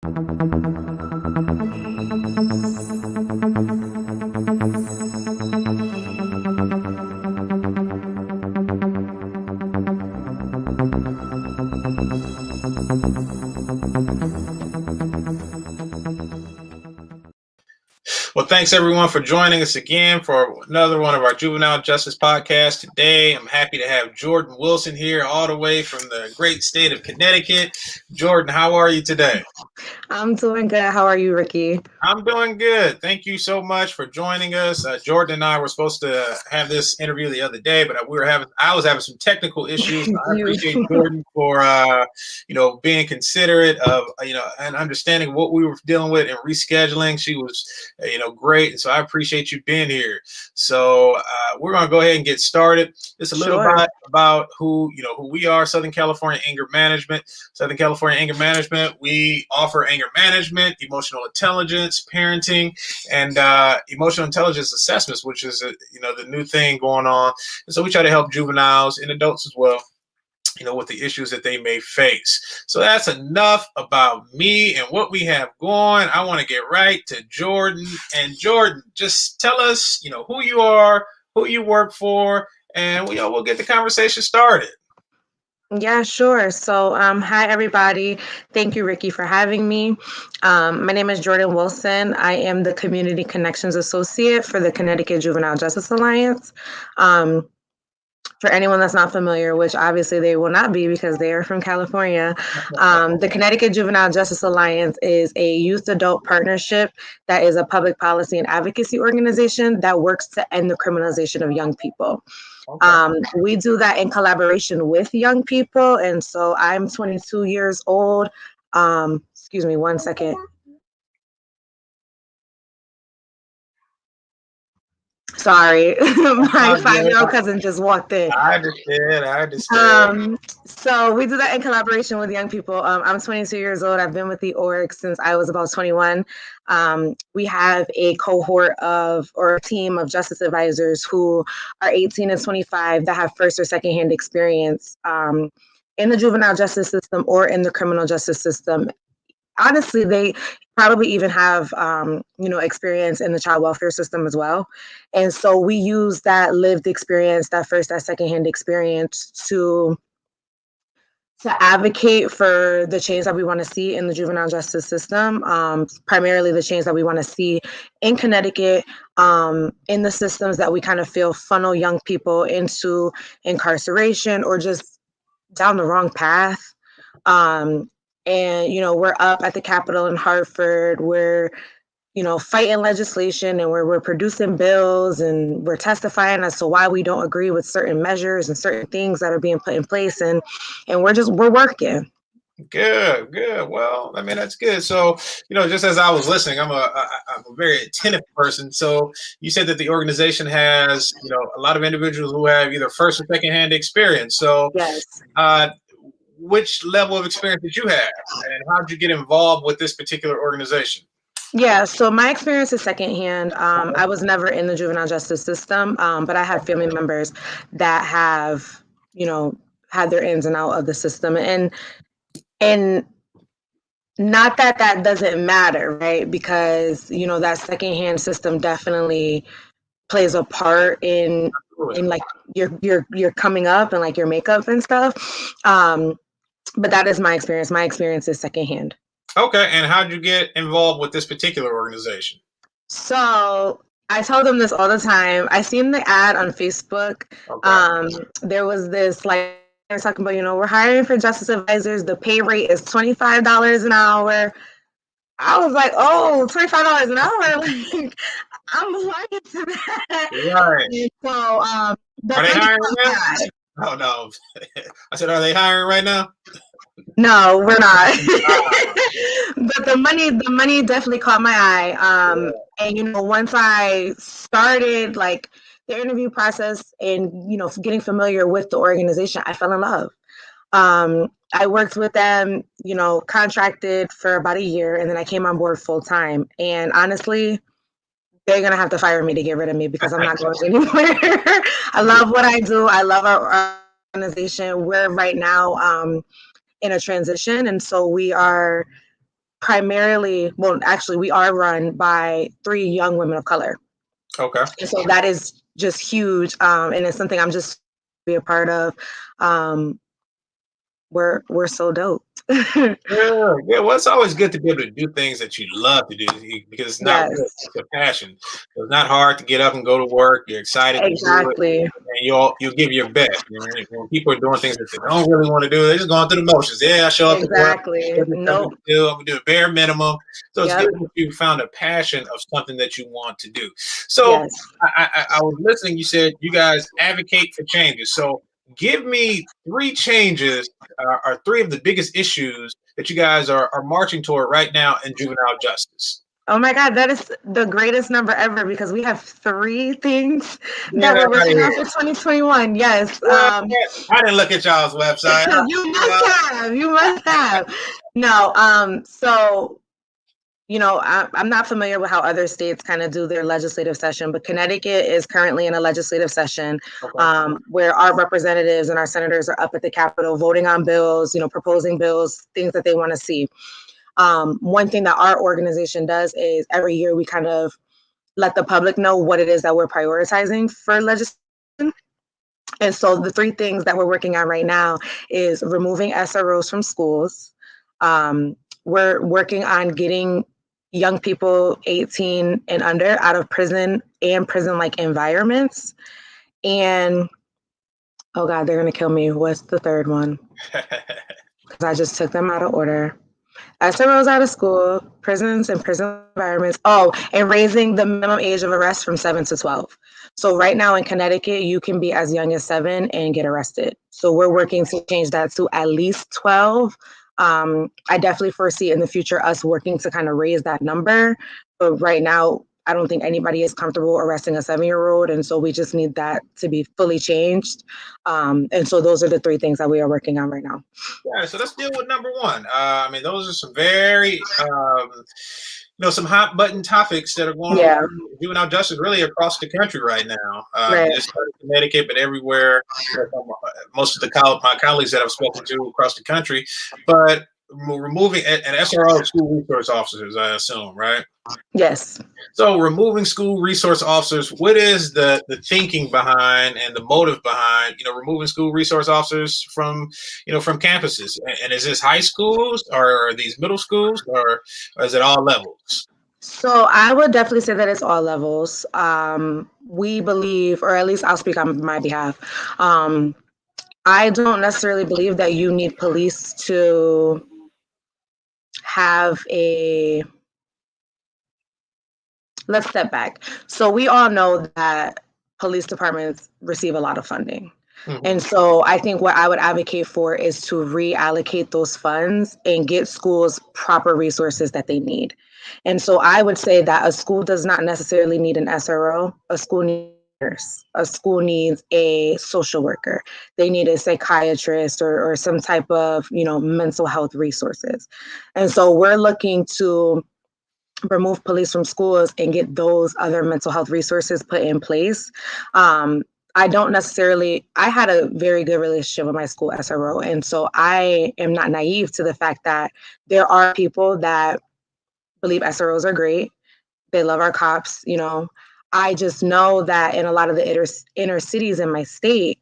Well, thanks everyone for joining us again for another one of our Juvenile Justice podcasts. Today, I'm happy to have Jordyn Wilson here, all the way from the great state of Connecticut. Jordyn, how are you today? I'm doing good. How are you, Ricky? I'm doing good. Thank you so much for joining us. Jordyn and I were supposed to have this interview the other day, but I was having some technical issues. I appreciate Jordyn for being considerate of and understanding what we were dealing with and rescheduling. She was great, and so I appreciate you being here. So we're gonna go ahead and get started. Just a little bit about who we are. Southern California Anger Management. Southern California Anger Management. We offer anger management, emotional intelligence, parenting, and emotional intelligence assessments, which is the new thing going on. And so we try to help juveniles and adults as well, with the issues that they may face. So that's enough about me and what we have going. I want to get right to Jordyn. And Jordyn, just tell us, who you are, who you work for, and we'll get the conversation started. Yeah, sure. So, hi, everybody. Thank you, Ricky, for having me. My name is Jordyn Wilson. I am the Community Connections Associate for the Connecticut Juvenile Justice Alliance. For anyone that's not familiar, which obviously they will not be because they are from California, the Connecticut Juvenile Justice Alliance is a youth-adult partnership that is a public policy and advocacy organization that works to end the criminalization of young people. Okay. We do that in collaboration with young people. And so I'm 22 years old. Excuse me, one second. Sorry, my 5-year-old cousin just walked in. I understand. So we do that in collaboration with young people. I'm 22 years old. I've been with the org since I was about 21. We have a cohort or a team of justice advisors who are 18 and 25 that have first or secondhand experience in the juvenile justice system or in the criminal justice system. Honestly, they probably even have, experience in the child welfare system as well. And so we use that lived experience, that first, that secondhand experience to advocate for the change that we want to see in the juvenile justice system, primarily the change that we want to see in Connecticut, in the systems that we kind of feel funnel young people into incarceration or just down the wrong path. And, we're up at the Capitol in Hartford. We're, fighting legislation and we're producing bills and we're testifying as to why we don't agree with certain measures and certain things that are being put in place. And we're working. Good. Well, I mean, that's good. So, just as I was listening, I'm a very attentive person. So you said that the organization has, a lot of individuals who have either first or secondhand experience. So yes. Which level of experience did you have, and how did you get involved with this particular organization? Yeah, so my experience is secondhand. I was never in the juvenile justice system, but I have family members that have, had their ins and out of the system, and not that doesn't matter, right? Because that secondhand system definitely plays a part in like your coming up and like your makeup and stuff. But that is my experience. My experience is secondhand. Okay, and how did you get involved with this particular organization? So I tell them this all the time. I seen the ad on Facebook. Okay. There was this like talking about, we're hiring for justice advisors. The pay rate is $25 an hour. I was like, oh, $25 an hour. Like, I'm lying to that. Right. And so, are they hiring now? Oh no. I said, are they hiring right now? No, we're not. But the money definitely caught my eye. And once I started like the interview process and getting familiar with the organization, I fell in love. I worked with them, contracted for about a year, and then I came on board full time. And honestly, they're gonna have to fire me to get rid of me because I'm not going anywhere. I love what I do. I love our organization. We're right now in a transition, and so we are primarily, well, actually, we are run by 3 young women of color. Okay. And so that is just huge, and it's something I'm just be a part of. Um, we're so dope. Yeah, yeah. Well, it's always good to be able to do things that you love to do because it's not Yes, work, it's a passion. So it's not hard to get up and go to work. You're excited to do it, exactly. and you'll give your best. You know, when people are doing things that they don't really want to do, they're just going through the motions. Yeah, I show up to work. Exactly. There's something Nope. to do. I'm gonna do a bare minimum. So it's Yep. good that you found a passion of something that you want to do. So Yes. I was listening. You said you guys advocate for changes. So give me 3 changes or 3 of the biggest issues that you guys are marching toward right now in juvenile justice. Oh my God, that is the greatest number ever because we have 3 things that Get we're out of working here. on for 2021. Yes. What? I didn't look at y'all's website. You must have. You must have. No. So I'm not familiar with how other states kind of do their legislative session, but Connecticut is currently in a legislative session Okay. where our representatives and our senators are up at the Capitol voting on bills, proposing bills, things that they want to see. One thing that our organization does is every year we kind of let the public know what it is that we're prioritizing for legislation. And so the 3 things that we're working on right now is removing SROs from schools. We're working on getting young people 18 and under out of prison and prison-like environments. And oh God, they're gonna kill me. What's the 3rd one? Because I just took them out of order. SROs out of school, prisons and prison environments. Oh, and raising the minimum age of arrest from 7 to 12. So right now in Connecticut, you can be as young as 7 and get arrested. So we're working to change that to at least 12. I definitely foresee in the future us working to kind of raise that number. But right now, I don't think anybody is comfortable arresting a 7-year-old. And so we just need that to be fully changed. And so those are the 3 things that we are working on right now. Yeah, so let's deal with number 1. I mean, those are some very, some hot button topics that are going on Yeah. in juvenile justice really across the country right now. Right. Just in Connecticut, but everywhere. Most of my colleagues that I've spoken to across the country, but removing an SRO school resource officers, I assume, right? Yes. So removing school resource officers, what is the thinking behind and the motive behind, removing school resource officers from campuses? And is this high schools or are these middle schools or is it all levels? So I would definitely say that it's all levels. We believe, or at least I'll speak on my behalf. I don't necessarily believe that you need police to have a. Let's step back. So we all know that police departments receive a lot of funding. Mm-hmm. And so I think what I would advocate for is to reallocate those funds and get schools proper resources that they need. And so I would say that a school does not necessarily need an SRO. A school needs a nurse. A school needs a social worker. They need a psychiatrist or some type of, mental health resources. And so we're looking to remove police from schools and get those other mental health resources put in place. I had a very good relationship with my school SRO. And so I am not naive to the fact that there are people that believe SROs are great. They love our cops, I just know that in a lot of the inner cities in my state,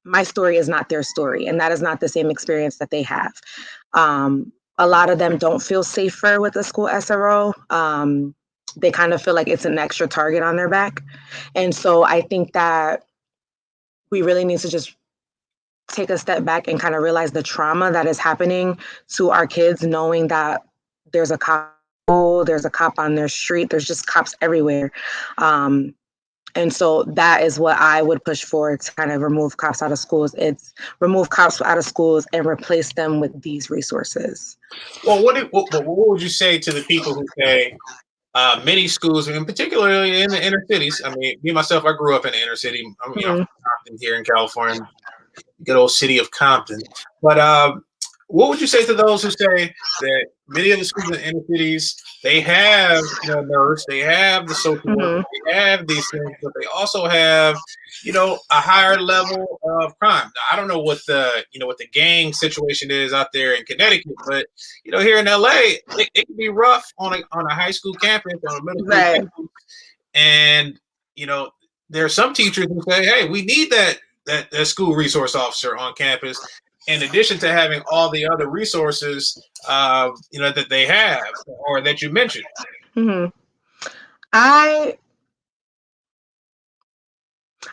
my story is not their story. And that is not the same experience that they have. A lot of them don't feel safer with the school SRO. They kind of feel like it's an extra target on their back. And so I think that we really need to just take a step back and kind of realize the trauma that is happening to our kids, knowing that there's a cop, there's a cop on their street, there's just cops everywhere. And so that is what I would push for to kind of remove cops out of schools. It's remove cops out of schools and replace them with these resources. Well, what would you say to the people who say many schools, and particularly in the inner cities? I mean, me myself, I grew up in the inner city. I'm from Compton here in California, good old city of Compton. But what would you say to those who say that many of the schools in inner cities, they have a nurse, they have the social worker, Hmm. they have these things, but they also have, a higher level of crime. Now, I don't know what the gang situation is out there in Connecticut, but here in LA, it can be rough on a high school campus, on a middle school Right. campus, and there are some teachers who say, "Hey, we need that school resource officer on campus." In addition to having all the other resources, that they have or that you mentioned. Hmm. I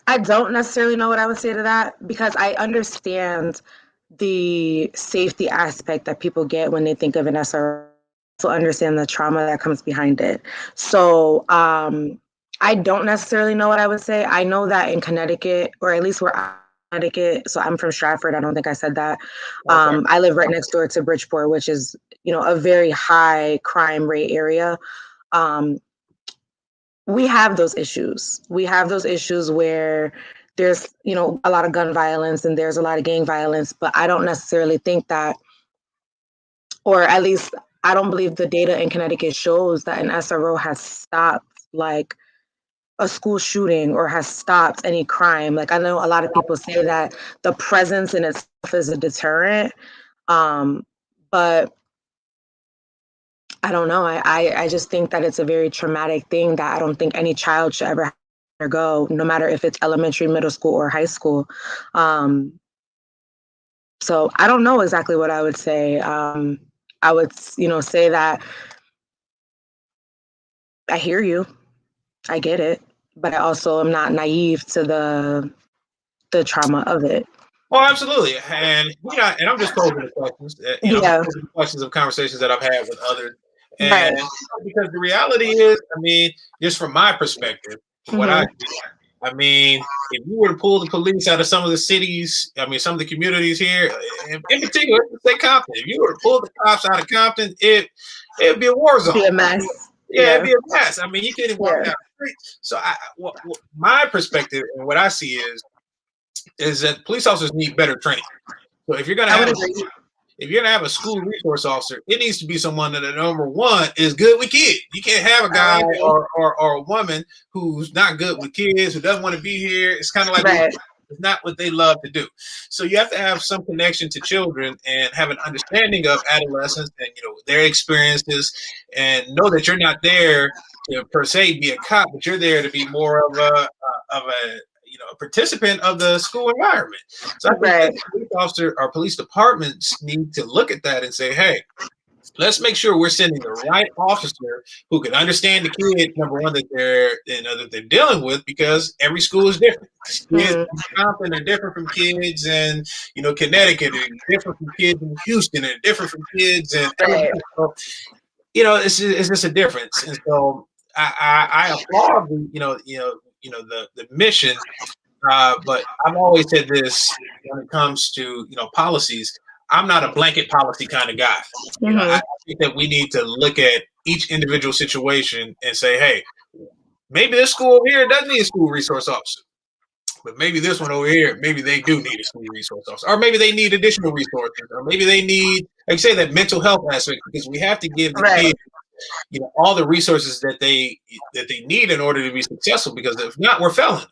I don't necessarily know what I would say to that because I understand the safety aspect that people get when they think of an SRO. To understand the trauma that comes behind it. So I don't necessarily know what I would say. I know that in Connecticut, or at least where I'm in Connecticut, so I'm from Stratford. I don't think I said that. Okay. I live right next door to Bridgeport, which is a very high crime rate area. Um, we have those issues. We have those issues where there's a lot of gun violence and there's a lot of gang violence, but I don't necessarily think that, or at least I don't believe the data in Connecticut shows that an SRO has stopped like a school shooting or has stopped any crime. Like I know a lot of people say that the presence in itself is a deterrent, but I don't know. I just think that it's a very traumatic thing that I don't think any child should ever undergo, no matter if it's elementary, middle school, or high school. Um, so I don't know exactly what I would say. I would, say that I hear you. I get it, but I also am not naive to the trauma of it. Oh, absolutely. And and I'm just posing the questions. I'm Yeah. posing the questions of conversations that I've had with others. And Right. because the reality is, I mean, just from my perspective, from what I Mhm. see, I mean, if you were to pull the police out of some of the cities, I mean, some of the communities here, in particular, let's say Compton, if you were to pull the cops out of Compton, it'd be a war zone. Be a mess. Yeah, it'd Yeah. be a mess. I mean, you can't even walk Yeah. down the street. So, my perspective and what I see is that police officers need better training. So I would agree. if you're gonna have a school resource officer, it needs to be someone that number one is good with kids. You can't have a I guy would agree. or a woman who's not good with kids, who doesn't want to be here. It's kind of like Right. it's not what they love to do. So you have to have some connection to children and have an understanding of adolescents and their experiences, and know that you're not there to per se be a cop, but you're there to be more of a a participant of the school environment. So I think that Right. police officer or police departments need to look at that and say, hey, let's make sure we're sending the right officer who can understand the kids, number one, that they're dealing with, because every school is different. Kids Mhm. in Compton are different from kids in Connecticut, are different from kids in Houston, and different from kids in Right. Alabama. So, it's just a difference. And so I applaud the mission, but I've always said this when it comes to policies. I'm not a blanket policy kind of guy. I Mhm. think that we need to look at each individual situation and say, hey, maybe this school over here doesn't need a school resource officer, but maybe this one over here, maybe they do need a school resource officer, or maybe they need additional resources, or maybe they need, like I say, that mental health aspect, because we have to give the Right. kids all the resources that they need in order to be successful, because if not, we're failing.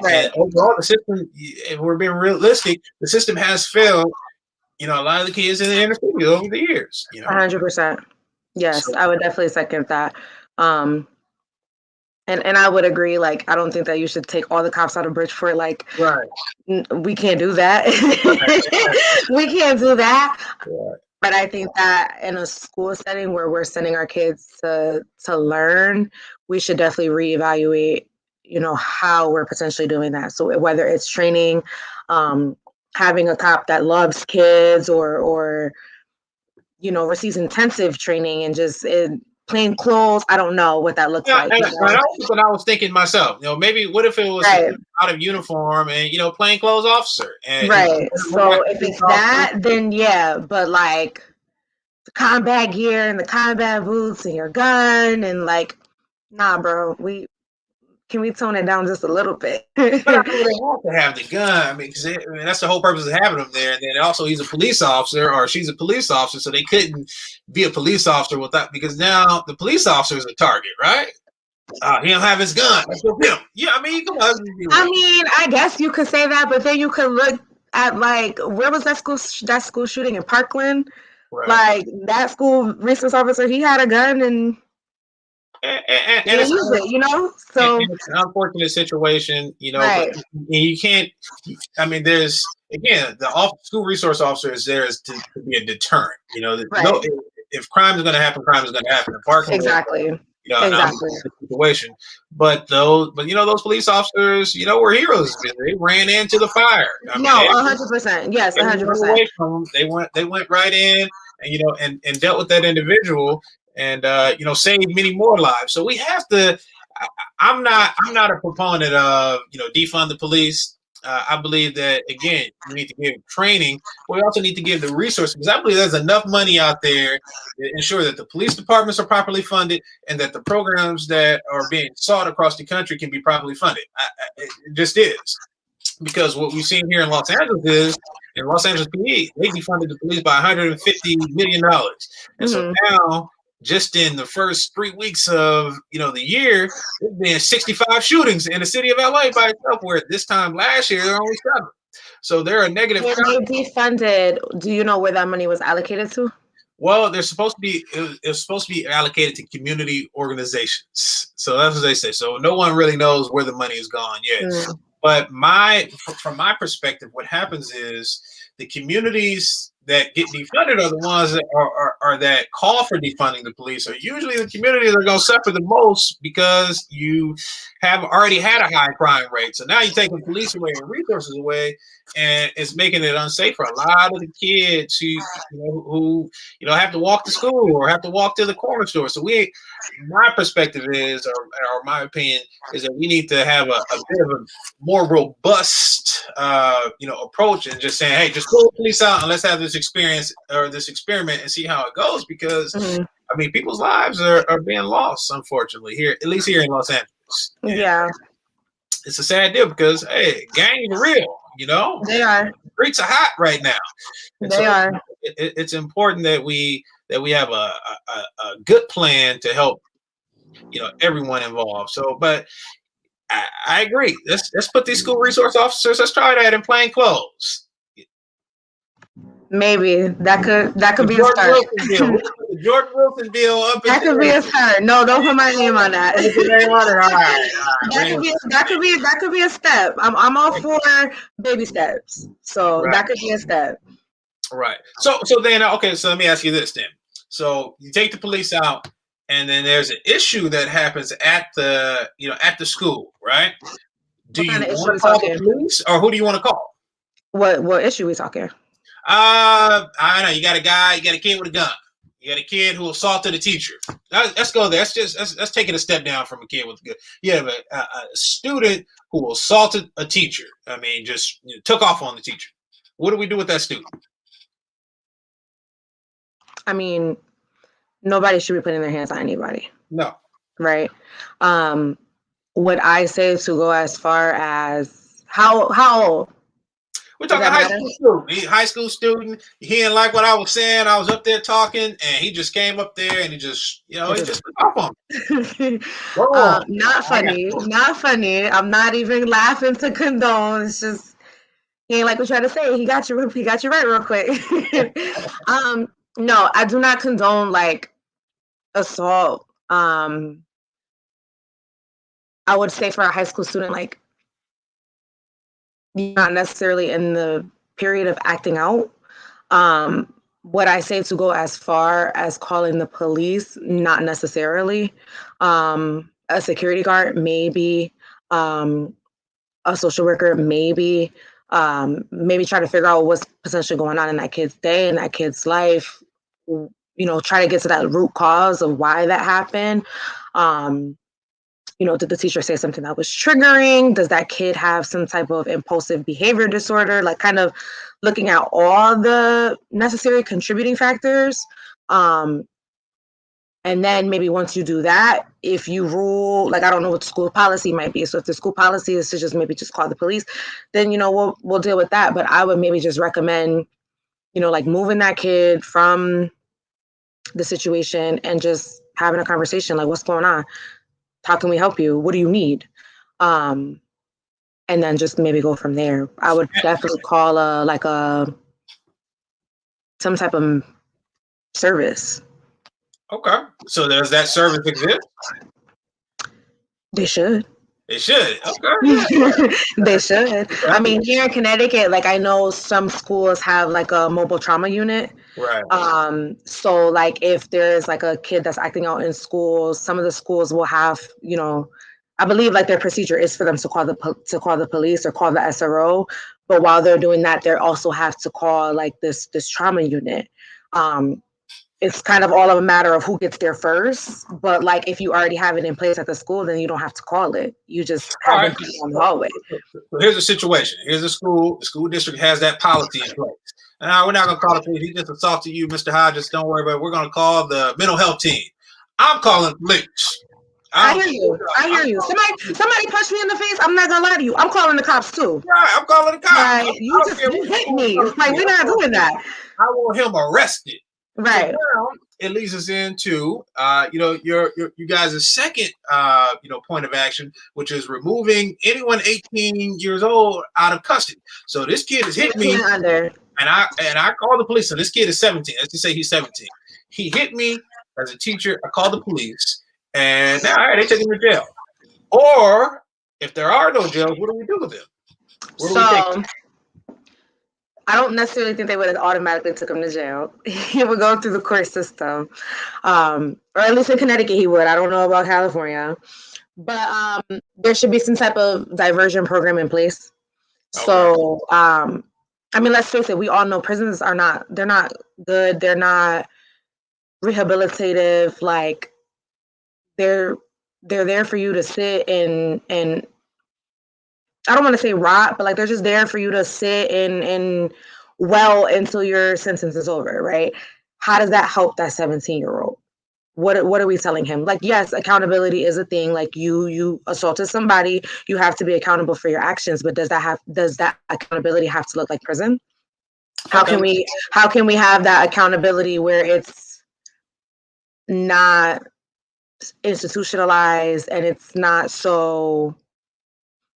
Right. And overall, the system, if we're being realistic, the system has failed a lot of the kids in the inner city over the years. 100%. Yes, So I would definitely second that. Um, and I would agree. Like, I don't think that you should take all the cops out of Bridgeport. Like, right, we can't do that. right, We can't do that. right. But I think that in a school setting where we're sending our kids to learn, we should definitely reevaluate, how we're potentially doing that. So whether it's training, um, having a cop that loves kids, or receives intensive training and just plain clothes. I don't know what that looks Yeah, like. and that was what I was thinking myself. Maybe what if it was Right. out of uniform and plain clothes officer, and Right. we're not So if police it's officers. that, then yeah. But like the combat gear and the combat boots and your gun and like, nah, bro. can we tone it down just a little bit? But I mean, they have to have the gun. I mean, that's the whole purpose of having them there. And then also, he's a police officer, or she's a police officer, so they couldn't be a police officer without, because now the police officer is a target, right? He don't have his gun. Let's go get him. Yeah, I mean, come on. I mean, I guess you could say that, but then you could look at, like, where was that school shooting in Parkland? Right. Like, that school resource officer, he had a gun and it's use it, you know. So it's an unfortunate situation, you know. Right. But you can't. I mean, there's, again, the school resource officer is there to be a deterrent. You know, right. No, if crime is going to happen, crime is going to happen. Exactly. You know, exactly. Situation. But you know, those police officers, you know, were heroes. They ran into the fire. I mean, 100%. Yes, 100%. They went right in, and you know, and dealt with that individual, and you know, saved many more lives. So we have to. I'm not a proponent of, you know, defund the police. I believe that, again, we need to give training, but we also need to give the resources, because I believe there's enough money out there to ensure that the police departments are properly funded and that the programs that are being sought across the country can be properly funded. It just is. Because what we've seen here in Los Angeles is, in Los Angeles PD, they defunded the police by $150 million. And so now, just in the first 3 weeks of, you know, the year, there's been 65 shootings in the city of LA by itself, where this time last year there were only 7. So there are negative. When they defunded, do you know where that money was allocated to? Well, they're supposed to be. It's supposed to be allocated to community organizations. So that's what they say. So no one really knows where the money is gone yet. But from my perspective, what happens is the communities that get defunded are the ones that are that call for defunding the police are usually the communities that are going to suffer the most, because you have already had a high crime rate. So now you're taking police away and resources away, and it's making it unsafe for a lot of the kids who have to walk to school or have to walk to the corner store. So my perspective is, or my opinion is, that we need to have a bit of a more robust approach, and just saying, hey, just pull the police out and let's have this experience or this experiment and see how it goes, because I mean, people's lives are being lost, unfortunately, here, at least here in Los Angeles. Yeah, it's a sad deal, because hey, gangs are real, you know. They are. The streets are hot right now. And they are. It's important that we have a good plan to help, you know, everyone involved. So, but I agree. Let's put these school resource officers. Let's try that in plain clothes. Maybe that could be a start. The Jordyn Wilson bill up. That could be a start. No, don't put my name on that. That could be a step. I'm all for baby steps. So that could be a step. Right. So then, okay. So let me ask you this then. So you take the police out, and then there's an issue that happens at the school, right? Do you want to call the police, or who do you want to call? What issue are we talking? I don't know. You got a kid with a gun. You got a kid who assaulted a teacher. Let's go there. Let's take it a step down from a kid with a gun. You have a student who assaulted a teacher. I mean, just took off on the teacher. What do we do with that student? I mean, nobody should be putting their hands on anybody. No. Right. What I say to go as far as how we're talking high school student. He didn't like what I was saying. I was up there talking, and he just came up there and he just took off on me. Not funny. Not funny. I'm not even laughing to condone. It's just, he ain't like we try to say. He got you right real quick. No, I do not condone like assault. I would say for a high school student, like, not necessarily in the period of acting out. What I say to go as far as calling the police, not necessarily. A security guard, maybe. A social worker, maybe. Maybe try to figure out what's potentially going on in that kid's day, in that kid's life. Try to get to that root cause of why that happened. Did the teacher say something that was triggering? Does that kid have some type of impulsive behavior disorder? Like, kind of looking at all the necessary contributing factors. And then maybe once you do that, if you rule, like, I don't know what school policy might be. So if the school policy is to just maybe just call the police, then, we'll deal with that. But I would maybe just recommend, like moving that kid from the situation and just having a conversation, like, what's going on? How can we help you? What do you need? And then just maybe go from there. I would definitely call some type of service. Okay. So does that service exist? They should. It should. Okay. They should. I mean, here in Connecticut, like, I know some schools have like a mobile trauma unit. Right. So like if there's like a kid that's acting out in schools, some of the schools will have, I believe like their procedure is for them to call the police or call the SRO. But while they're doing that, they also have to call like this trauma unit. It's kind of all of a matter of who gets there first. But like if you already have it in place at the school, then you don't have to call it. You just have them on the hallway. So here's a situation. Here's a school. The school district has that policy in place. And we're not going to call the police. He just assaulted you, Mr. Hodges. Don't worry about it. We're going to call the mental health team. I'm calling the police. I hear you. Somebody punched me in the face. I'm not gonna lie to you. I'm calling the cops too. Right, I'm calling the cops. Right. You hit me. Like, we're not doing that. I want him arrested. Right. So now it leads us into you guys' second point of action, which is removing anyone 18 years old out of custody. So this kid has hit me and I call the police. So this kid is 17. Let's just say he's 17. He hit me as a teacher. I called the police. And now they take him to jail. Or if there are no jails, what do we do with him? I don't necessarily think they would have automatically took him to jail. He would go through the court system. Or at least in Connecticut he would. I don't know about California. But there should be some type of diversion program in place. Okay. So I mean, let's face it, we all know prisons they're not good, they're not rehabilitative, like they're there for you to sit and I don't want to say rot, but like they're just there for you to sit and well until your sentence is over, right? How does that help that 17-year-old? What are we telling him? Like, yes, accountability is a thing. Like you assaulted somebody, you have to be accountable for your actions, but does that accountability have to look like prison? How can we have that accountability where it's not institutionalized and it's not so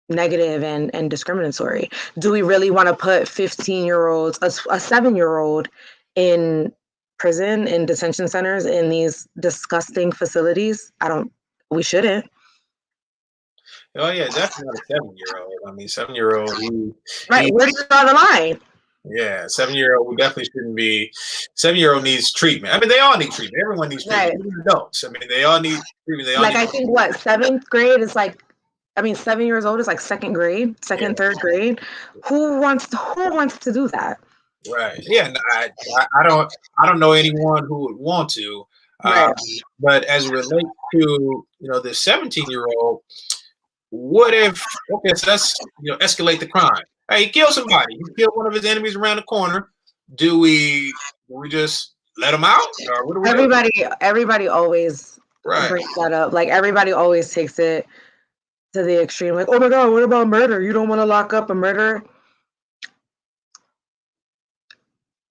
negative and discriminatory? Do we really want to put 15-year-olds, a 7-year-old in prison, in detention centers, in these disgusting facilities? We shouldn't. Oh yeah, definitely not a 7-year-old. I mean, 7-year-old. Right, where do you draw the line? Yeah, 7-year-old, we definitely shouldn't be. 7-year-old needs treatment. I mean, they all need treatment. Everyone needs treatment. Right. Even adults. I mean, they all need treatment. They all I think what 7th grade is like. I mean, 7 years old is like second grade, third grade. Who wants to do that? Right. Yeah. No, I don't know anyone who would want to. Right. But as it relates to the 17-year-old, what if so let's escalate the crime? Hey, he killed somebody. He killed one of his enemies around the corner. Do we just let him out? Or what do we do? Everybody always brings that up. Like everybody always takes it to the extreme. Like, oh my God, what about murder? You don't want to lock up a murderer?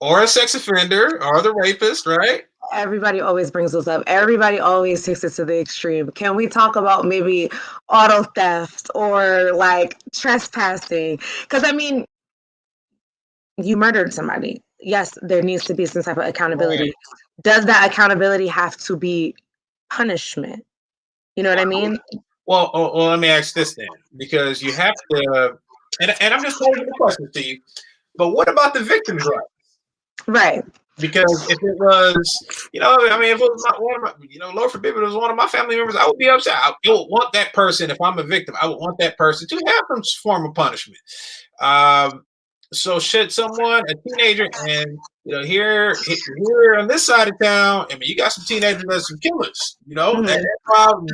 Or a sex offender or the rapist, right? Everybody always brings those up. Everybody always takes it to the extreme. Can we talk about maybe auto theft or like trespassing? Because I mean, you murdered somebody. Yes, there needs to be some type of accountability. Right. Does that accountability have to be punishment? You know what I mean? Well, let me ask this then, because you have to, and I'm just posing the question to you, but what about the victim's rights? Right. Because if it was, if it was one of my, Lord forbid, if it was one of my family members, I would be upset. I would want that person, if I'm a victim, I would want that person to have some form of punishment. So should someone, a teenager, and here on this side of town, I mean, you got some teenagers that's some killers, mm-hmm. that problem,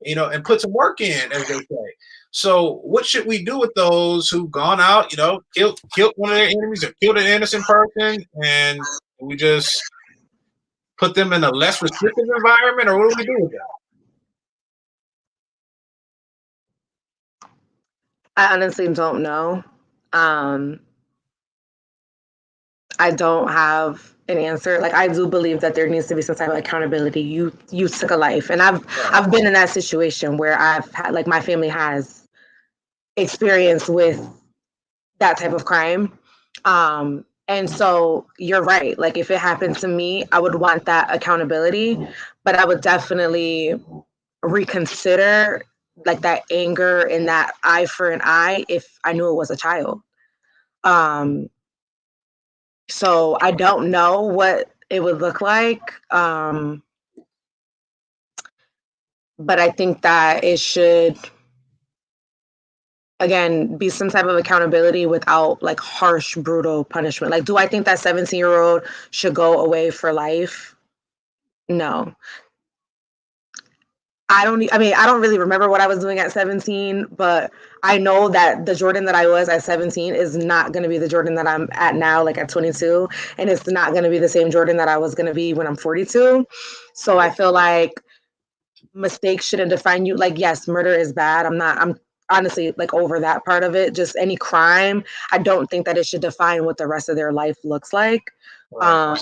and put some work in, as they say. So what should we do with those who've gone out, killed one of their enemies or killed an innocent person, and we just put them in a less restrictive environment, or what do we do with that? I honestly don't know. I don't have an answer. Like, I do believe that there needs to be some type of accountability. You took a life, and I've been in that situation where I've had, like, my family has experience with that type of crime. And so you're right. Like, if it happened to me, I would want that accountability, but I would definitely reconsider, like, that anger and that eye for an eye if I knew it was a child. So I don't know what it would look like. But I think that it should, again, be some type of accountability without, like, harsh, brutal punishment. Like, do I think that 17-year-old should go away for life? No. I don't really remember what I was doing at 17, but I know that the Jordyn that I was at 17 is not going to be the Jordyn that I'm at now, like at 22. And it's not going to be the same Jordyn that I was going to be when I'm 42. So I feel like mistakes shouldn't define you. Like, yes, murder is bad. I'm honestly, like, over that part of it. Just any crime, I don't think that it should define what the rest of their life looks like. Right.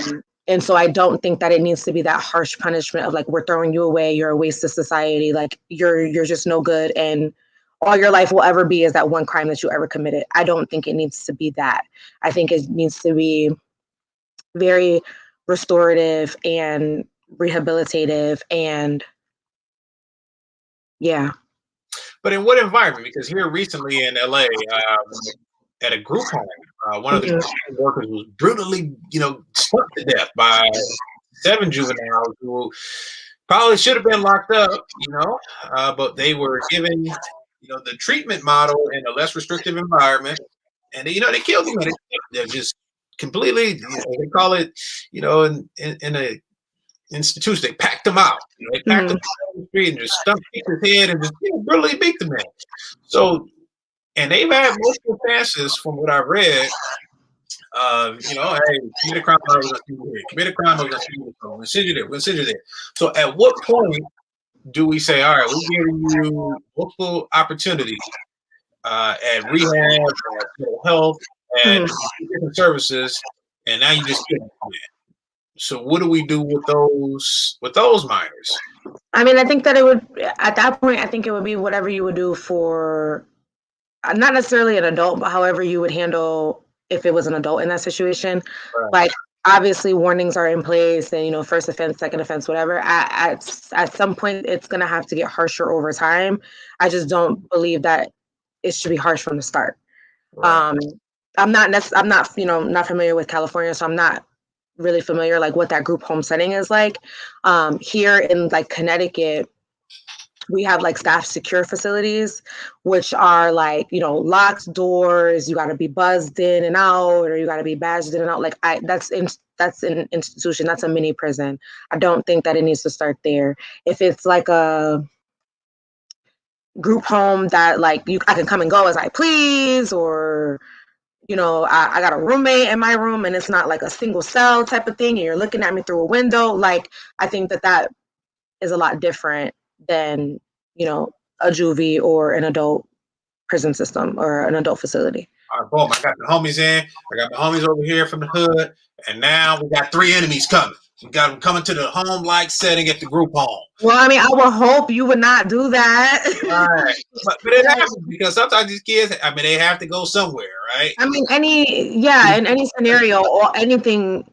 And so I don't think that it needs to be that harsh punishment of, like, we're throwing you away, you're a waste of society, like, you're just no good, and all your life will ever be is that one crime that you ever committed. I don't think it needs to be that. I think it needs to be very restorative and rehabilitative, and yeah. But in what environment? Because here recently in LA, at a group home, one of the workers was brutally, struck to death by 7 juveniles who probably should have been locked up, but they were given, the treatment model in a less restrictive environment, and they killed them. They're just completely, they call it, in a institution, they packed him out. They packed him out on the street and just stumped his head and just brutally beat the man. So, and they've had multiple chances from what I've read. Hey, commit a crime, I was gonna see you here. Commit a crime, I was gonna see you here. We're gonna send you there. We're gonna send you there. So, at what point do we say, all right, we're giving you multiple opportunities at rehab, at mental health, at different services, and now you just kill them? So what do we do with those minors? I mean, I think that it would, at that point, I think it would be whatever you would do for, not necessarily an adult, but however you would handle if it was an adult in that situation. Right. Like, obviously warnings are in place, and first offense, second offense, whatever. At some point, it's gonna have to get harsher over time. I just don't believe that it should be harsh from the start. Right. I'm not not familiar with California, so I'm not really familiar, like, what that group home setting is like. Here in, like, Connecticut, we have, like, staff secure facilities, which are, like, locked doors. You got to be buzzed in and out, or you got to be badged in and out. Like, that's an institution. That's a mini prison. I don't think that it needs to start there. If it's like a group home that, like, I can come and go as I please, or I got a roommate in my room and it's not like a single cell type of thing, and you're looking at me through a window. Like, I think that is a lot different than, a juvie or an adult prison system or an adult facility. All right, boom. I got the homies in. I got the homies over here from the hood. And now we got 3 enemies coming. We got them coming to the home-like setting at the group home. Well, I mean, I would hope you would not do that. Right. But it happens because sometimes these kids, they have to go somewhere, right? I mean, in any scenario or anything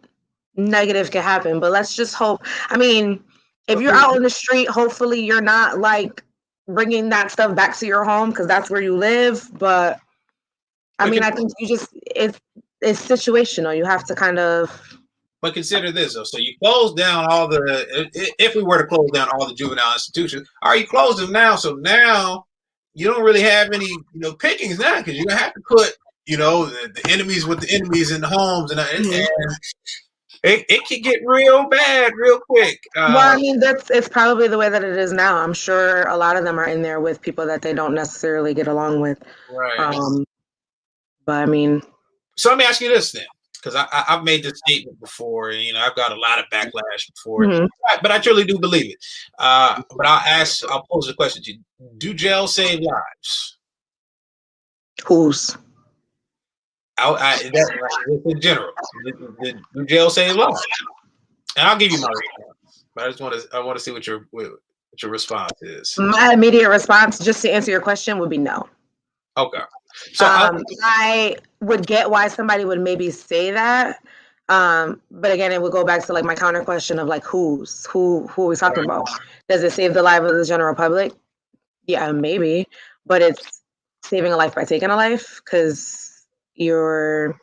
negative can happen, but let's just hope. I mean, if you're out on the street, hopefully you're not, like, bringing that stuff back to your home because that's where you live. But I mean, I think it's situational. You have to kind of. But consider this, though. So you close down if we were to close down all the juvenile institutions, all right, you close them now. So now you don't really have any, pickings now, because you're going to have to put, the enemies with the enemies in the homes. And it can get real bad real quick. Well, I mean, it's probably the way that it is now. I'm sure a lot of them are in there with people that they don't necessarily get along with. Right. But I mean. So let me ask you this then. because I've made this statement before, and I've got a lot of backlash before, Mm-hmm. but I truly do believe it. But I'll pose the question to you: do jail save lives? Whose? In general, do jail save lives? And I'll give you my response, but I want to see what your response is. My immediate response, just to answer your question, would be no. Okay. So I would get why somebody would maybe say that. But again, it would go back to like my counter question of like who are we talking about? Does it save the life of the general public? Yeah, maybe, but it's saving a life by taking a life, because you're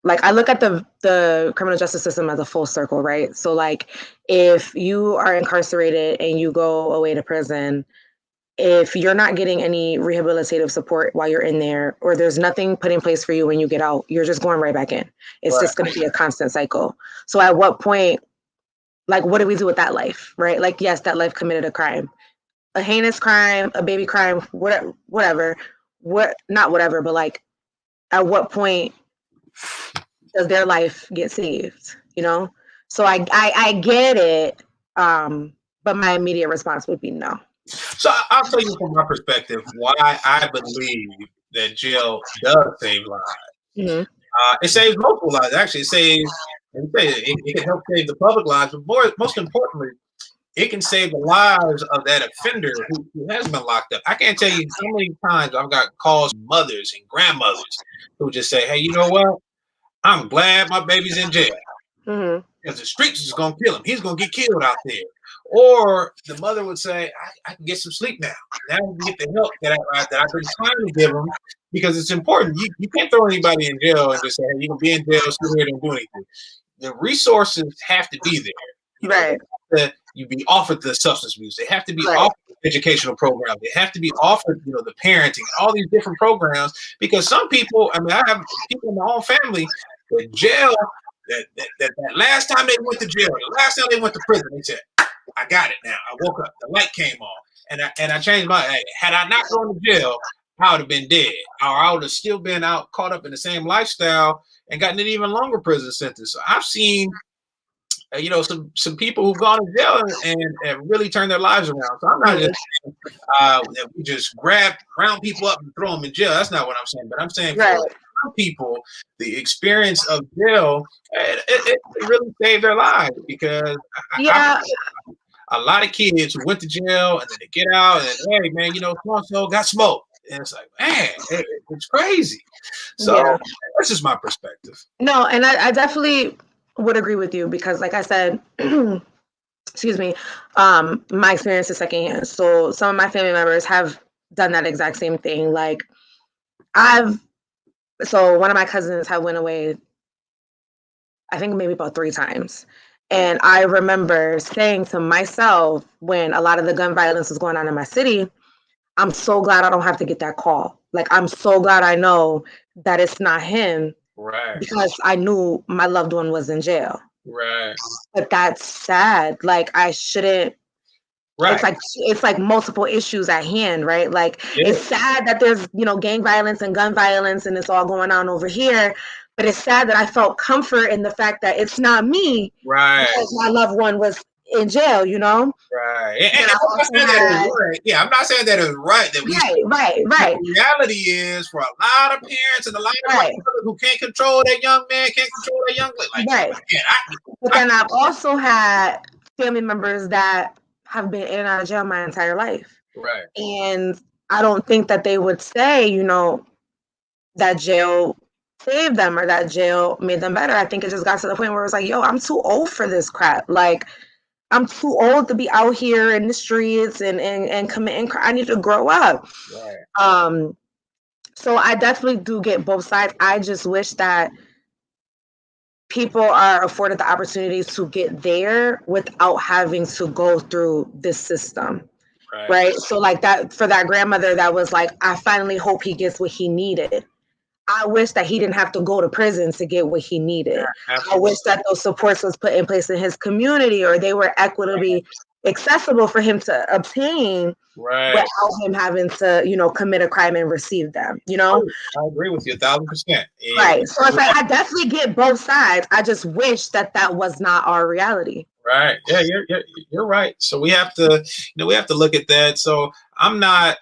like, I look at the criminal justice system as a full circle, right? So like if you are incarcerated and you go away to prison, if you're not getting any rehabilitative support while you're in there, or there's nothing put in place for you when you get out, you're just going right back in. It's just going to be a constant cycle. So at what point, like, what do we do with that life, right? Like, yes, that life committed a crime, a heinous crime, a baby crime, whatever, not whatever, but like, at what point does their life get saved? So I get it, but my immediate response would be no. So I'll tell you from my perspective why I believe that jail does save lives. Mm-hmm. It saves multiple lives. Actually, it can help save the public lives, but most importantly, it can save the lives of that offender who has been locked up. I can't tell you how many times I've got calls from mothers and grandmothers who just say, "Hey, you know what? I'm glad my baby's in jail." Mm-hmm. Because the streets is gonna kill him. He's gonna get killed out there. Or the mother would say, I can get some sleep now. Now I can get the help that I've been trying to give him, because it's important. You can't throw anybody in jail and just say, hey, you're gonna be in jail, sit here, don't do anything. The resources have to be there. Right. You be offered the substance abuse. They have to be offered educational programs. They have to be offered, the parenting and all these different programs. Because some people, I have people in my own family, the jail. That last time they went to jail, the last time they went to prison, they said, I got it now. I woke up, the light came on, and I changed my, had I not gone to jail, I would have been dead. Or I would have still been out, caught up in the same lifestyle and gotten an even longer prison sentence. So I've seen, some people who've gone to jail and really turned their lives around. So I'm not just saying that we just round people up and throw them in jail. That's not what I'm saying. But I'm saying for some people, the experience of jail, it really saved their lives, because a lot of kids who went to jail and then they get out and hey man, so got smoked. And it's like, man, it's crazy. So that's just my perspective. No, and I definitely would agree with you, because like I said, excuse me, my experience is secondhand. So some of my family members have done that exact same thing. Like so one of my cousins had went away, I think maybe about 3 times. And I remember saying to myself, when a lot of the gun violence was going on in my city, I'm so glad I don't have to get that call. Like, I'm so glad I know that it's not him. Right. Because I knew my loved one was in jail. Right. But that's sad. Like, I shouldn't. Right. It's like multiple issues at hand, right? Like, it's sad that there's, gang violence and gun violence and it's all going on over here. But it's sad that I felt comfort in the fact that it's not me. Right. Because my loved one was in jail, Right. And I'm not saying that is right. Yeah, I'm not saying that is right. That right. The reality is, for a lot of parents and a lot of mothers who can't control that young man, can't control that young lady. Like, but then I've also had family members that have been in and out of jail my entire life. Right. And I don't think that they would say, that jail saved them or that jail made them better. I think it just got to the point where it was like, yo, I'm too old for this crap. Like, I'm too old to be out here in the streets and committing crime. I need to grow up. Right. So I definitely do get both sides. I just wish that people are afforded the opportunities to get there without having to go through this system. Right. So like that, for that grandmother that was like, I finally hope he gets what he needed. I wish that he didn't have to go to prison to get what he needed. I wish that those supports was put in place in his community, or they were equitably accessible for him to obtain Right. without him having to, commit a crime and receive them, Oh, I agree with you 1,000%. Right. So it's like I definitely get both sides. I just wish that was not our reality. Right. Yeah, you're right. So we have to, we have to look at that. So I'm not,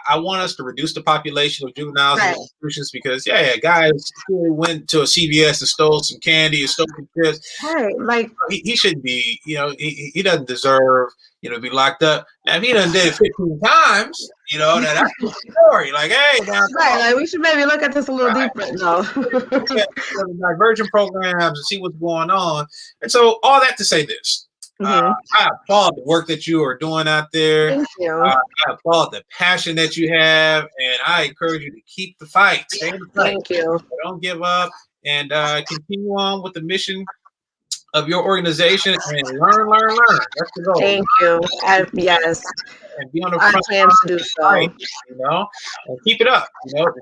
I want us to reduce the population of juveniles in institutions because, guys who went to a CVS and stole some candy and stole some chips. Right. Like he shouldn't be, he doesn't deserve, to be locked up. Now, if he done did it 15 times, now that's the story. Like, hey, now, like we should maybe look at this a little deeper. No. Diversion programs and see what's going on. And so all that to say this. I applaud the work that you are doing out there. Thank you. I applaud the passion that you have, and I encourage you to keep the fight. Stay in the fight. Thank you. Don't give up, and continue on with the mission of your organization and learn. That's the goal. Thank you. Yes. And be on the front line to do so. Fight, and keep it up.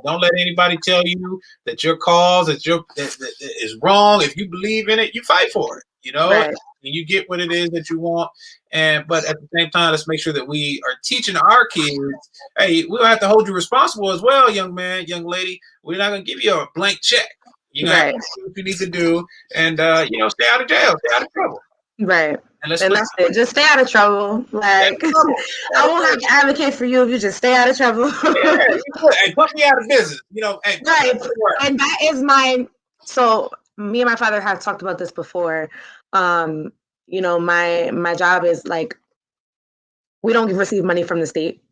Don't let anybody tell you that your cause that is wrong. If you believe in it, you fight for it. Right. And you get what it is that you want. But at the same time, let's make sure that we are teaching our kids. Hey, we don't have to hold you responsible as well, young man, young lady. We're not going to give you a blank check. You got to do what you need to do, and stay out of jail, stay out of trouble. Right. And that's it. Just stay out of trouble. Like I won't have to advocate for you if you just stay out of trouble. And put me out of business. Right. And that is so me and my father have talked about this before. My job is like we don't receive money from the state.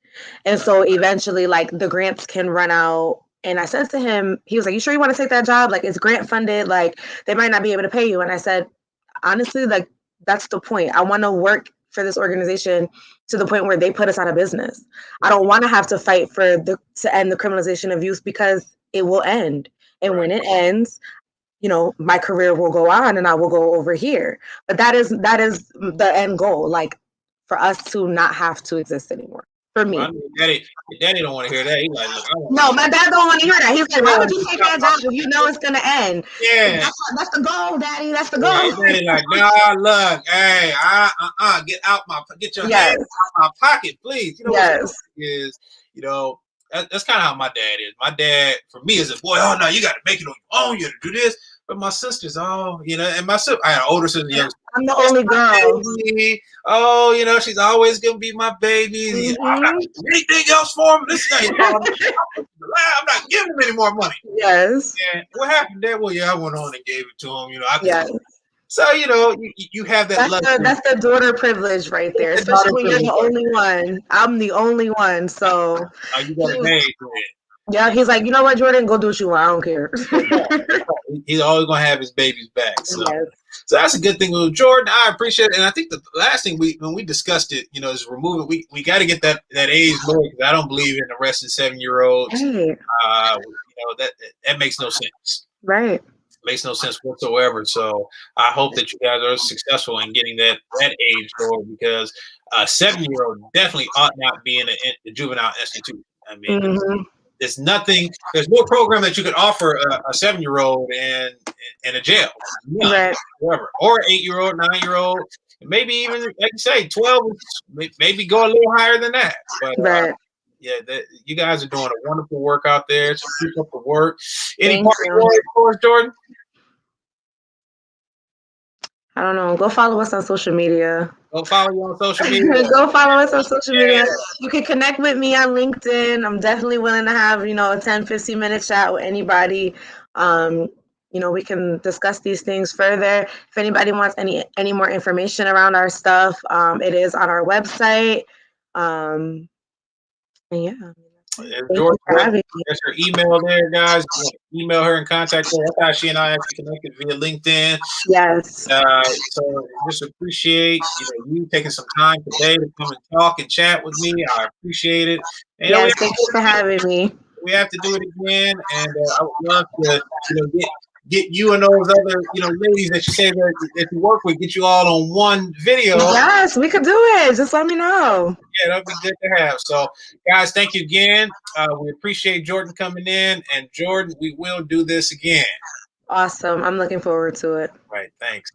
And so eventually like the grants can run out. And I said to him, he was like, "You sure you want to take that job? Like it's grant funded, like they might not be able to pay you." And I said, honestly, like that's the point. I want to work for this organization to the point where they put us out of business. I don't want to have to fight to end the criminalization of youth because it will end. And when it ends, my career will go on and I will go over here. But that is the end goal, like for us to not have to exist anymore. For me. Well, your daddy don't want to hear that. He's like, no, my dad don't want to hear that. He's like, why would you take that job if you know it's gonna end? Yeah, that's the goal, Daddy. That's the goal. Daddy like, nah, look, hey, get your hands out my pocket, please. What is, that's kind of how my dad is. My dad, for me, is a boy. Oh no, you got to make it on your own. You got to do this. But my sisters, and my sister, I had an older sister, younger. I'm the only girl. Oh, she's always gonna be my baby. I'm not doing anything else for him. This thing, I'm not giving him any more money. Yes. And what happened there? Well, I went on and gave it to him. So you have that. That's the daughter privilege right there, especially when you're the only one. I'm the only one, so. You got a name. Yeah, he's like, you know what, Jordyn, go do what you want. I don't care. He's always gonna have his baby's back. So that's a good thing with Jordyn. I appreciate it, and I think the last thing when we discussed it, is removing. We got to get that age lower because I don't believe in arresting 7-year-olds. Right. That makes no sense. Right. Makes no sense whatsoever. So I hope that you guys are successful in getting that age lower because a 7-year-old definitely ought not be in the juvenile institute. I mean. There's no program that you could offer a 7-year-old in a jail. None, whatever. Or 8-year-old, 9-year-old, maybe even, like you say, 12, maybe go a little higher than that. But you guys are doing a wonderful work out there. So keep up the work. Any part of Jordyn? I don't know. Go follow us on social media. Go follow you on social media. Go follow us on social media. You can connect with me on LinkedIn. I'm definitely willing to have, a 10, 15-minute chat with anybody. We can discuss these things further. If anybody wants any more information around our stuff, it is on our website. Jordyn, there's her email there, guys. Email her and contact her. That's how she and I actually connected via LinkedIn. Yes. So just appreciate you taking some time today to come and talk and chat with me. I appreciate it. And thank you for having me. We have to do it again, and I would love to get you and those other ladies that you say that you work with, get you all on one video. Yes, we could do it. Just let me know. Yeah, that'd be good to have. So, guys, thank you again. We appreciate Jordyn coming in, and Jordyn, we will do this again. Awesome. I'm looking forward to it. All right, thanks.